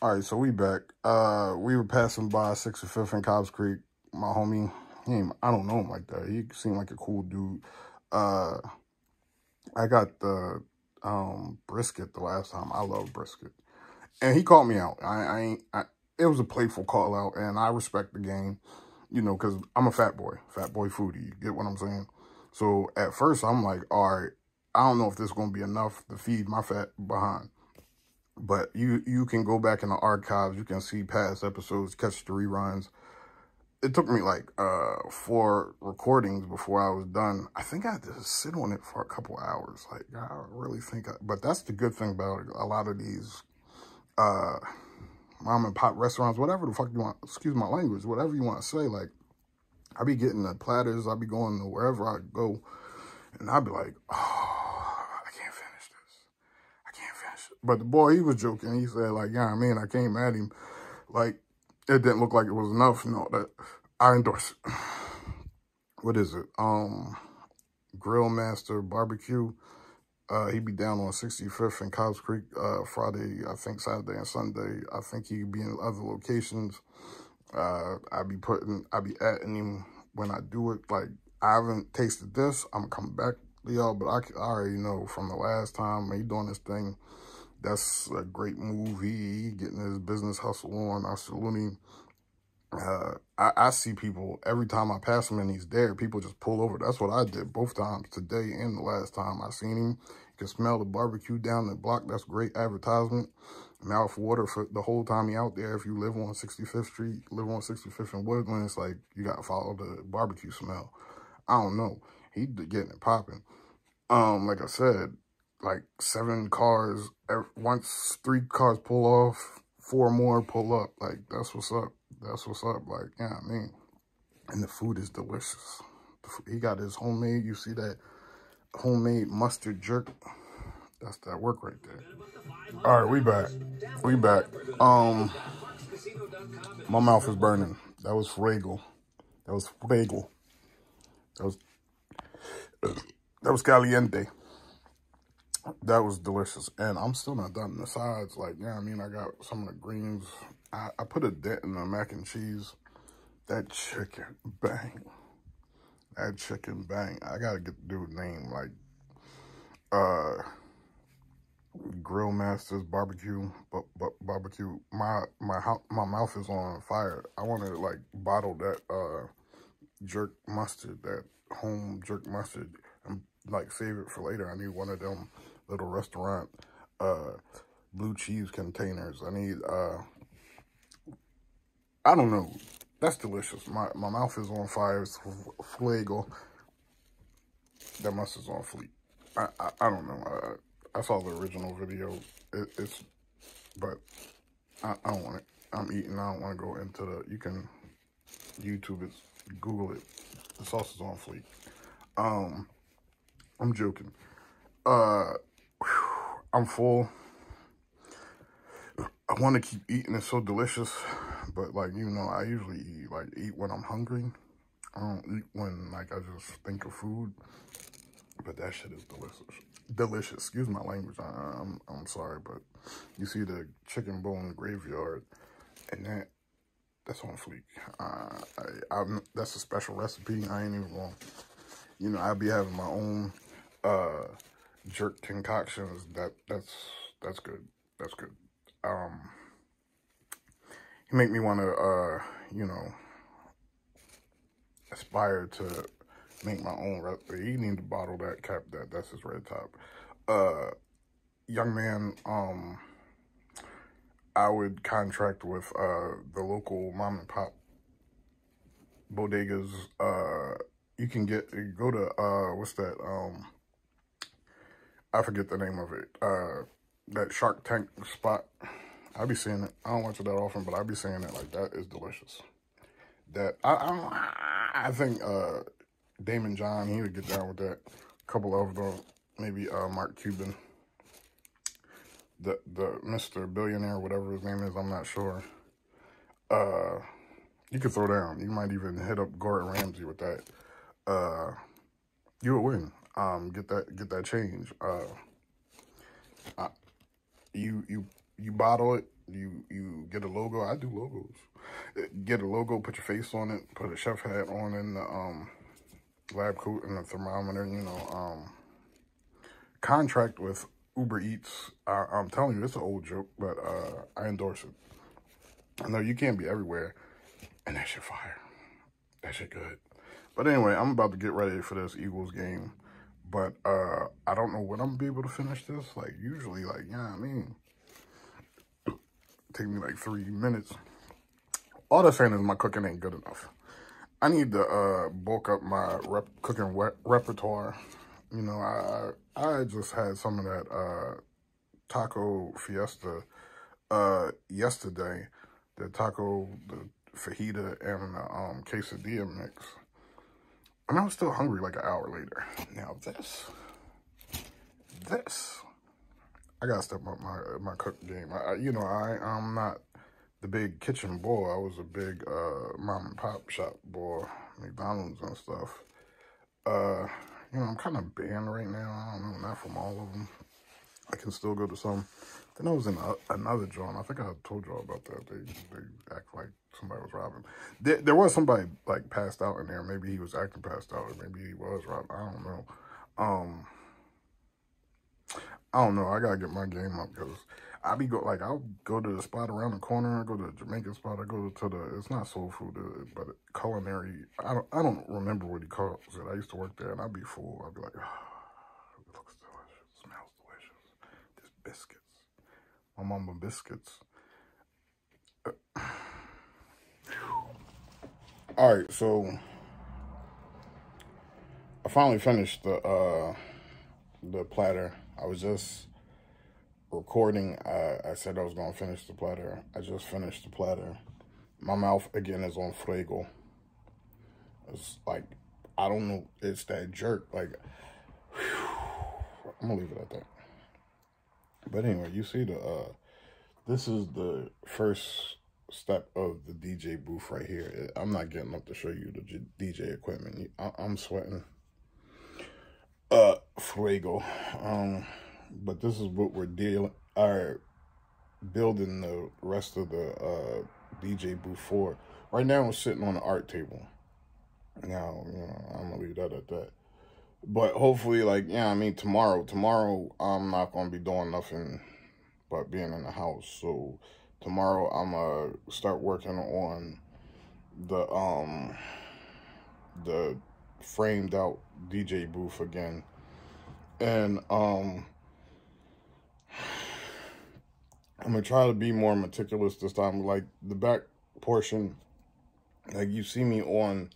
All right, so we back. We were passing by 65th and Cobbs Creek. My homie, I don't know him like that. He seemed like a cool dude. I got the brisket the last time. I love brisket. And he called me out. It was a playful call out, and I respect the game, you know, because I'm a fat boy foodie. You get what I'm saying? So at first, I'm like, all right, I don't know if this is going to be enough to feed my fat behind. But you can go back in the archives. You can see past episodes, catch the reruns. It took me like 4 recordings before I was done. I think I had to sit on it for a couple hours. Like, I really think but that's the good thing about it. A lot of these mom and pop restaurants, whatever the fuck you want, excuse my language, whatever you want to say, like, I be getting the platters, I be going to wherever I go, and I be like, oh, I can't finish this. I can't finish it. But the boy, he was joking. He said, like, yeah, I mean, I came at him. Like, it didn't look like it was enough. No, that I endorse it. What is it? Grill Master Barbecue. He be down on 65th and Cobbs Creek Friday, I think Saturday and Sunday. I think he be in other locations. I be atting him when I do it. Like, I haven't tasted this. I'm coming back to y'all, but I already know from the last time he doing this thing. That's a great move. He getting his business hustle on. I salute him. I see people, every time I pass him and he's there, people just pull over. That's what I did both times, today and the last time I seen him. You can smell the barbecue down the block. That's great advertisement. Mouth water for the whole time he out there. If you live on 65th Street, live on 65th and Woodland, it's like you got to follow the barbecue smell. I don't know. He getting it popping. Like I said, like 7 cars, once 3 cars pull off, 4 more pull up. Like, that's what's up. That's what's up. Like, yeah, I mean, and the food is delicious. He got his homemade, you see that homemade mustard jerk? That's that work right there. All right, we back. We back. My mouth is burning. That was fuego. That was fuego. That was caliente. That was delicious. And I'm still not done. The sides, like, yeah, I mean, I got some of the greens. I put a dent in the mac and cheese. That chicken, bang. That chicken, bang. I gotta get the dude's name, like, Grill Masters Barbecue, barbecue. My mouth is on fire. I want to, like, bottle that jerk mustard, that home jerk mustard, and, like, save it for later. I need one of them little restaurant blue cheese containers. I need I don't know. That's delicious. My mouth is on fire. It's fuego. That mustard's on fleek. I don't know. I saw the original video. But I don't want it. I'm eating. I don't want to go into the. You can YouTube it, Google it. The sauce is on fleek. I'm joking. I'm full. I want to keep eating. It's so delicious. But, like, you know, I usually eat when I'm hungry. I don't eat when, like, I just think of food. But that shit is delicious. Delicious. Excuse my language. I'm sorry, but you see the chicken bone graveyard, and that's on fleek. That's a special recipe. I ain't even gonna, you know, I'll be having my own jerk concoctions. That's good. That's good. He make me want to, you know, aspire to make my own recipe. He need to bottle that, cap that. That's his red top. Young man, I would contract with the local mom and pop bodegas. You can go to what's that? I forget the name of it. That Shark Tank spot. I be seeing it. I don't watch it that often, but I be seeing it. Like, that is delicious. That I think Damon John, he would get down with that. A couple of them, maybe Mark Cuban, the Mr. Billionaire, whatever his name is, I'm not sure. You could throw down. You might even hit up Gordon Ramsay with that. You would win. Get that change. You bottle it, You get a logo. I do logos. Get a logo, put your face on it, put a chef hat on in the lab coat and the thermometer, you know, contract with Uber Eats. I'm telling you, it's an old joke, but I endorse it. I know you can't be everywhere, and that shit fire. That shit good. But anyway, I'm about to get ready for this Eagles game. But I don't know when I'm going to be able to finish this. Like, usually, like, yeah, I mean, take me like 3 minutes. All they're saying is my cooking ain't good enough. I need to bulk up my cooking repertoire. You know, I just had some of that taco fiesta yesterday. The fajita, and the quesadilla mix. And I was still hungry like an hour later. Now this, I gotta step up my cooking game. You know, I'm not the big kitchen boy. I was a big mom and pop shop boy, McDonald's and stuff. You know, I'm kind of banned right now. I don't know, not from all of them. I can still go to some. Then I was in another joint. I think I told y'all about that. They act like somebody was robbing. There was somebody like passed out in there. Maybe he was acting passed out, or maybe he was robbed. I don't know. I don't know. I gotta get my game up because I'll go to the spot around the corner. I go to the Jamaican spot. I go to the. It's not soul food, but culinary. I don't remember what he calls it. I used to work there, and I'd be full. I'd be like, oh, it looks delicious, smells delicious. There's biscuits. My mama biscuits. All right, so I finally finished the platter. I was just recording. I said I was gonna finish the platter. I just finished the platter. My mouth again is on fuego. It's like, I don't know. It's that jerk. Like, whew, I'm gonna leave it at that. But anyway, you see this is the first step of the DJ booth right here. I'm not getting up to show you the DJ equipment. I'm sweating. Fuego. But this is what we're building the rest of the DJ booth for. Right now, I'm sitting on the art table. Now, you know, I'm gonna leave that at that. But hopefully, like, yeah, I mean, tomorrow, I'm not gonna be doing nothing but being in the house. So tomorrow, I'm gonna start working on the framed out DJ booth again, and I'm gonna try to be more meticulous this time. Like the back portion, like you see me on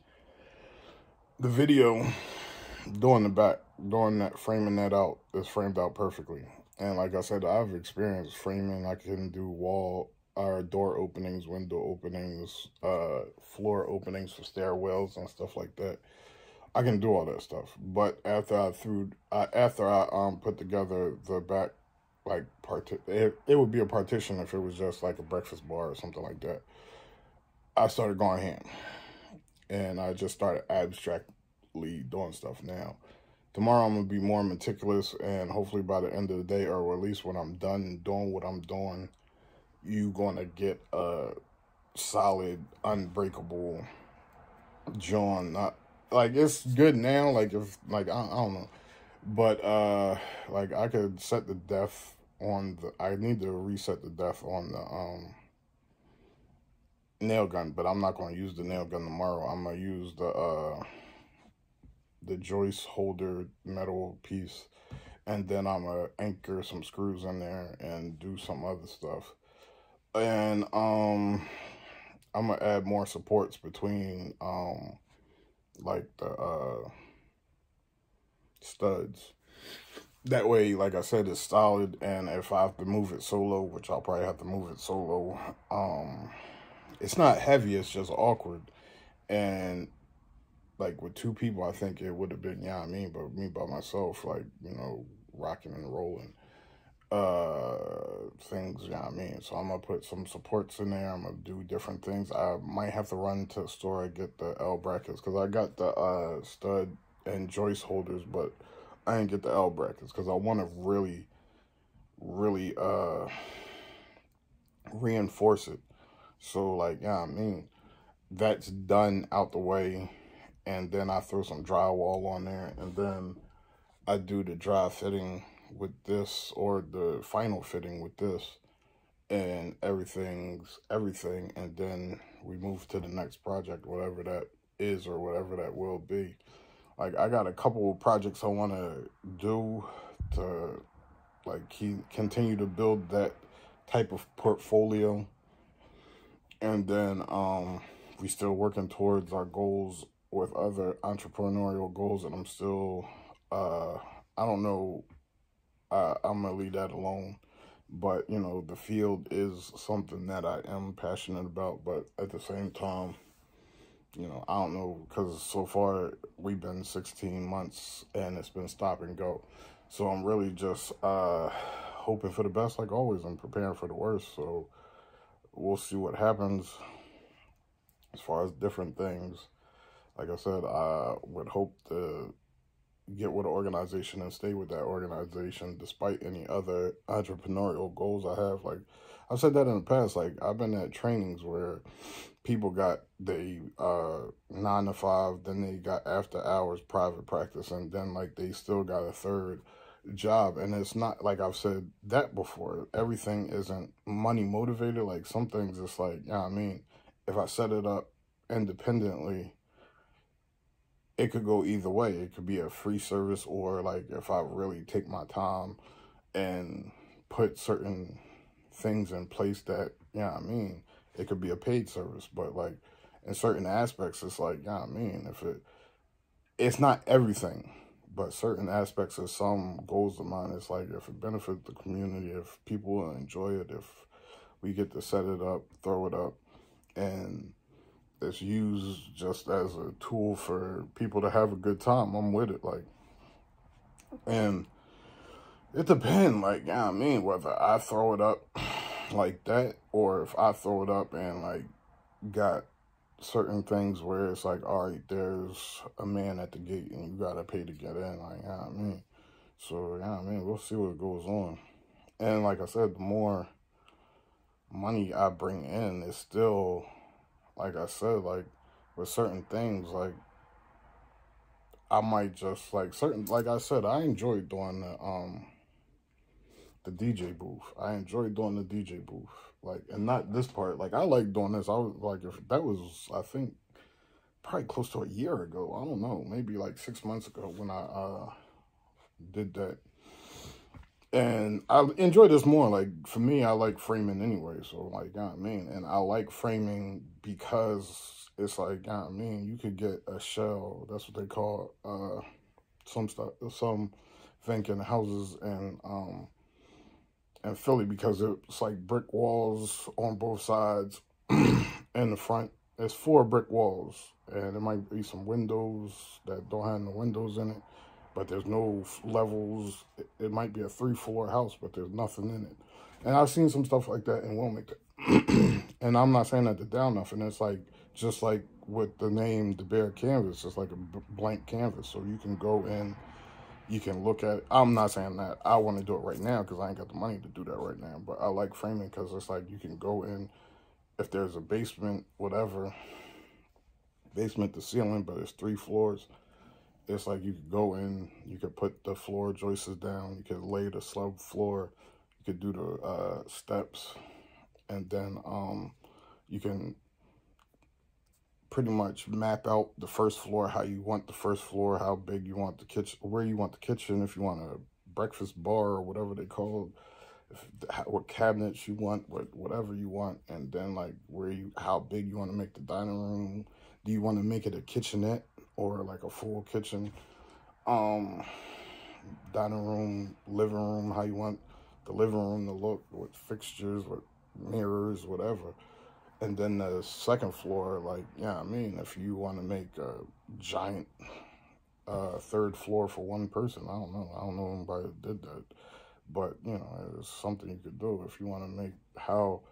the video doing the back, doing that, framing that out. It's framed out perfectly. And like I said, I've experienced framing. I can do door openings, window openings, floor openings for stairwells and stuff like that. I can do all that stuff. But after I put together the back, like it would be a partition if it was just like a breakfast bar or something like that. I started going ham, and I just started abstractly doing stuff now. Tomorrow I'm gonna be more meticulous, and hopefully by the end of the day, or at least when I'm done doing what I'm doing, you gonna get a solid, unbreakable John. Not like it's good now. Like if I don't know, but like I could set the depth on the. I need to reset the depth on the nail gun, but I'm not going to use the nail gun tomorrow. I'm gonna use the joist holder metal piece, and then I'm gonna anchor some screws in there and do some other stuff. And I'm gonna add more supports between like the studs. That way, like I said, it's solid, and if I have to move it solo, which I'll probably have to move it solo, it's not heavy, it's just awkward. And like with two people, I think it would have been, yeah, I mean, but me by myself, like, you know, rocking and rolling things, yeah, I mean. So I'm gonna put some supports in there. I'm gonna do different things. I might have to run to the store and get the L brackets, because I got the stud and joist holders, but I didn't get the L brackets because I want to really reinforce it. So like, yeah, I mean, that's done out the way, and then I throw some drywall on there, and then I do the dry fitting with this, or the final fitting with this, and everything's everything, and then we move to the next project, whatever that is or whatever that will be. Like, I got a couple of projects I want to do to like continue to build that type of portfolio, and then we still working towards our goals with other entrepreneurial goals, and I'm still I don't know, I'm gonna leave that alone. But you know, the field is something that I am passionate about, but at the same time, you know, I don't know, because so far we've been 16 months and it's been stop and go. So I'm really just hoping for the best, like always. I'm preparing for the worst. So we'll see what happens as far as different things. Like I said, I would hope to get with an organization and stay with that organization despite any other entrepreneurial goals I have. Like, I've said that in the past. Like, I've been at trainings where people got they 9 to 5, then they got after hours private practice, and then like they still got a third job. And it's not like, I've said that before, everything isn't money motivated. Like, some things it's like, yeah, I mean, if I set it up independently, it could go either way. It could be a free service, or like if I really take my time and put certain things in place that, yeah, I mean, it could be a paid service. But like in certain aspects, it's like, yeah, I mean, if it's not everything, but certain aspects of some goals of mine, it's like, if it benefits the community, if people will enjoy it, if we get to set it up, throw it up, and it's used just as a tool for people to have a good time, I'm with it. Like, and it depends, like, yeah, I mean, whether I throw it up like that, or if I throw it up and like got certain things where it's like, all right, there's a man at the gate and you gotta pay to get in. Like, yeah, I mean, so yeah, I mean, we'll see what goes on. And like I said, the more money I bring in, it's still, like I said, like with certain things, like I might just like certain, like I said, I enjoy doing the DJ booth. I enjoy doing the DJ booth. Like, and not this part. Like, I like doing this. I was like, if that was, I think, probably close to a year ago. I don't know, maybe like 6 months ago when I did that. And I enjoy this more. Like, for me, I like framing anyway. So, like, I mean, and I like framing because it's like, I mean, you could get a shell. That's what they call some stuff, some vacant houses in Philly, because it's like brick walls on both sides. In the front, there's 4 brick walls, and there might be some windows that don't have no windows in it, but there's no levels. It might be a 3-floor house, but there's nothing in it. And I've seen some stuff like that in Wilmington. And I'm not saying that to down nothing. It's like, just like with the name DaBear Canvas, it's like a blank canvas. So you can go in, you can look at it. I'm not saying that I want to do it right now because I ain't got the money to do that right now. But I like framing because it's like, you can go in, if there's a basement, whatever, basement to ceiling, but it's 3 floors. It's like, you could go in, you could put the floor joists down, you could lay the slab floor, you could do the steps, and then you can pretty much map out the first floor, how you want the first floor, how big you want the kitchen, where you want the kitchen, if you want a breakfast bar or whatever they call it, what cabinets you want, whatever you want, and then like how big you want to make the dining room. Do you want to make it a kitchenette or like a full kitchen? Dining room, living room, how you want the living room to look, with fixtures, with mirrors, whatever. And then the second floor, like, yeah, I mean, if you want to make a giant 3rd floor for one person, I don't know anybody that did that. But, you know, it's something you could do. If you want to make, how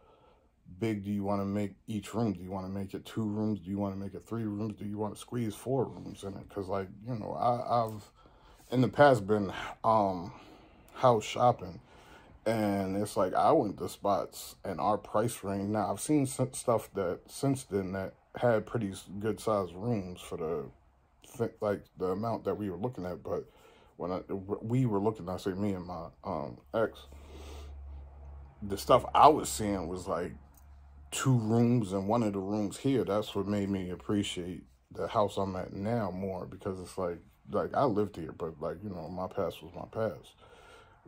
big do you want to make each room? Do you want to make it 2 rooms? Do you want to make it 3 rooms? Do you want to squeeze 4 rooms in it? Because, like, you know, I've in the past been house shopping, And it's like, I went to spots in our price range. Now, I've seen stuff that since then that had pretty good sized rooms for like the amount that we were looking at. But when we were looking, I say me and my ex, the stuff I was seeing was like 2 rooms, and one of the rooms here. That's what made me appreciate the house I'm at now more, because it's like I lived here, but like, you know, my past was my past.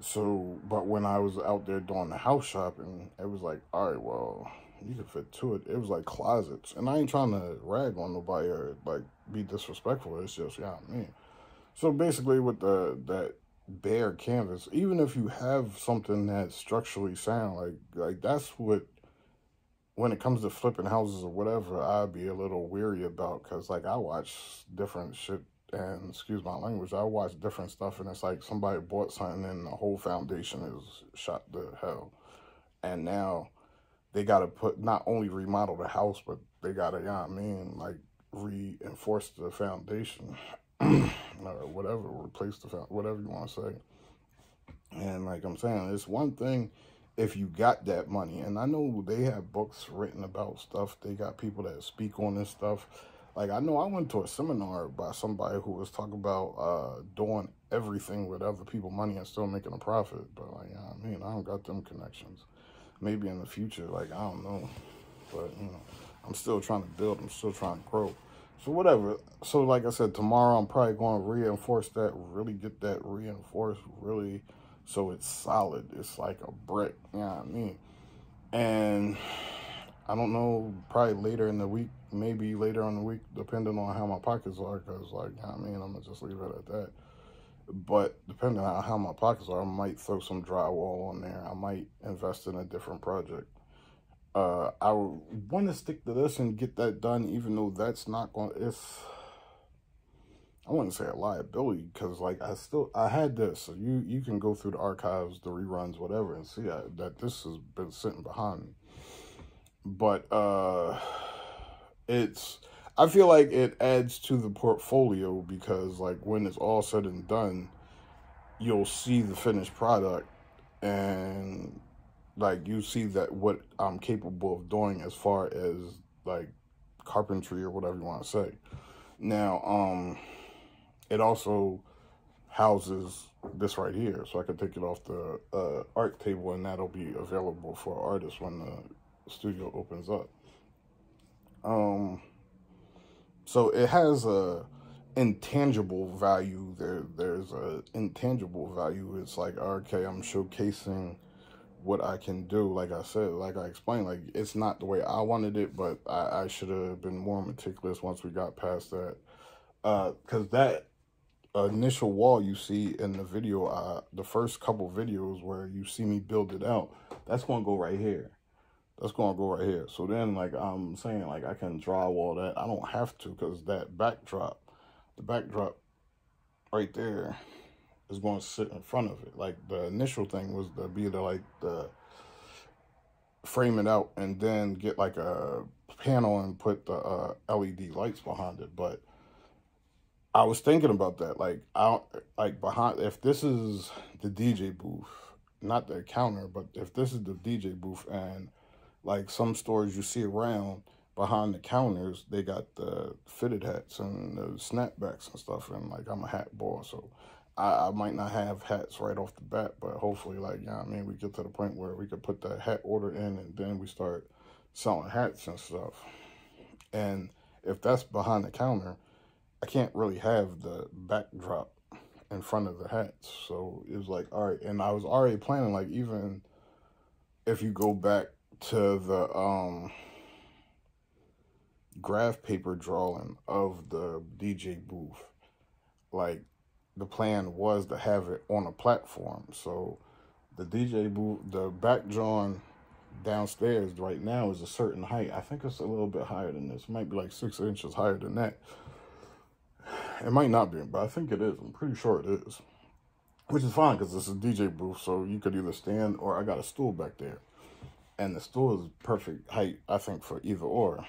So, but when I was out there doing the house shopping, it was like, all right, well, you can fit 2 it. It was like closets, and I ain't trying to rag on nobody or like be disrespectful. It's just, yeah, I mean. So basically, with that bare canvas, even if you have something that's structurally sound, like that's what, when it comes to flipping houses or whatever, I'd be a little weary about, because like I watch different shit, and excuse my language, I watch different stuff, and it's like somebody bought something and the whole foundation is shot to hell, and now they got to not only remodel the house, but they got to, you know what I mean, like reinforce the foundation or whatever, replace the whatever you want to say. And like I'm saying, it's one thing if you got that money, and I know they have books written about stuff. They got people that speak on this stuff. Like, I know I went to a seminar by somebody who was talking about doing everything with other people's money and still making a profit. But like, yeah, I mean, I don't got them connections. Maybe in the future, like, I don't know. But, you know, I'm still trying to build. I'm still trying to grow. So whatever. So like I said, tomorrow I'm probably going to reinforce that, really get that reinforced, really, so it's solid. It's like a brick, you know what I mean? And I don't know, probably later in the week, maybe later on the week, depending on how my pockets are, because, like, you know what I mean, I'm going to just leave it at that. But depending on how my pockets are, I might throw some drywall on there. I might invest in a different project. I want to stick to this and get that done, even though that's not going to, I wouldn't say a liability, because like I had this. So you can go through the archives, the reruns, whatever, and see that this has been sitting behind me. But I feel like it adds to the portfolio, because like when it's all said and done, you'll see the finished product, and like you see that what I'm capable of doing as far as like carpentry or whatever you want to say. Now, it also houses this right here, so I can take it off the art table, and that'll be available for artists when the studio opens up. So it has a intangible value. There's a intangible value. It's like, okay, I'm showcasing what I can do. Like I said, like I explained, like it's not the way I wanted it, but I should have been more meticulous once we got past that. Because that initial wall you see in the video, the first couple videos where you see me build it out, that's going to go right here. That's going to go right here. So then, like I'm saying, like I can drywall that. I don't have to, because that backdrop, the backdrop right there is going to sit in front of it. Like the initial thing was to be the frame it out and then get like a panel and put the LED lights behind it. But I was thinking about that, like behind, if this is the DJ booth, not the counter, but if this is the DJ booth, and like some stores you see around behind the counters, they got the fitted hats and the snapbacks and stuff, and like I'm a hat boy, so I might not have hats right off the bat, but hopefully, like, you know what I mean, we get to the point where we could put that hat order in, and then we start selling hats and stuff. And if that's behind the counter, I can't really have the backdrop in front of the hats. So it was like, all right. And I was already planning, like, even if you go back to the graph paper drawing of the DJ booth, like, the plan was to have it on a platform. So the DJ booth, the back drawing downstairs right now is a certain height. I think it's a little bit higher than this. It might be like 6 inches higher than that. It might not be, but I think it is. I'm pretty sure it is. Which is fine, because this is a DJ booth, so you could either stand, or I got a stool back there. And the stool is perfect height, I think, for either or.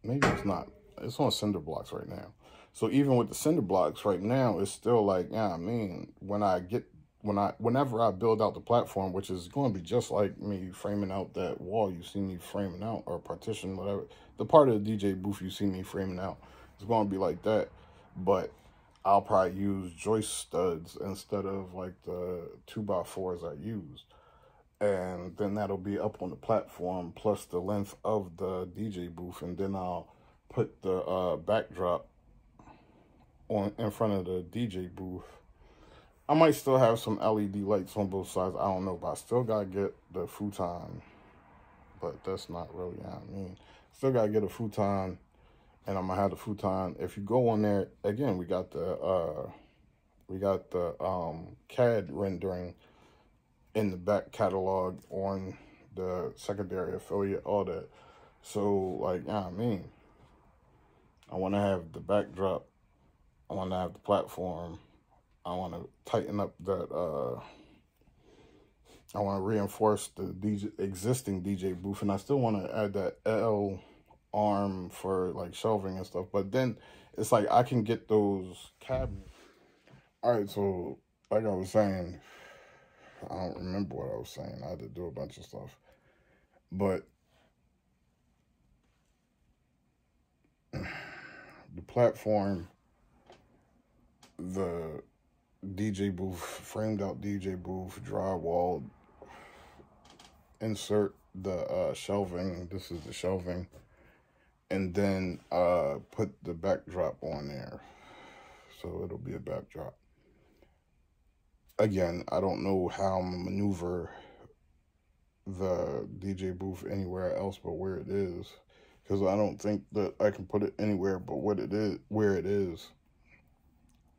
Maybe it's not. It's on cinder blocks right now. So even with the cinder blocks right now, it's still like, yeah, I mean, when I get whenever I build out the platform, which is going to be just like me framing out that wall you see me framing out, or partition, whatever, the part of the DJ booth you see me framing out, it's going to be like that, but I'll probably use joist studs instead of like the 2x4s I used. And then that'll be up on the platform plus the length of the DJ booth. And then I'll put the backdrop in front of the DJ booth. I might still have some LED lights on both sides. I don't know, but I still gotta get the futon. But that's not really what I mean. Still gotta get a futon, and I'm gonna have the futon. If you go on there again, we got the CAD rendering in the back catalog on the secondary affiliate, all that. So like, I mean, I want to have the backdrop. I want to have the platform. I want to tighten up that. I want to reinforce the existing DJ booth, and I still want to add that L arm for like shelving and stuff. But then it's like I can get those cabinets. All right, so like I was saying, I don't remember what I was saying. I had to do a bunch of stuff, but the platform, the DJ booth, framed out DJ booth, drywall, insert the shelving. This is the shelving. And then put the backdrop on there. So it'll be a backdrop. Again, I don't know how I'm gonna maneuver the DJ booth anywhere else but where it is. Because I don't think that I can put it anywhere but where it is.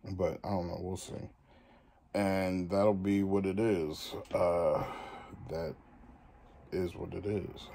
But I don't know, we'll see. And that'll be what it is. That is what it is.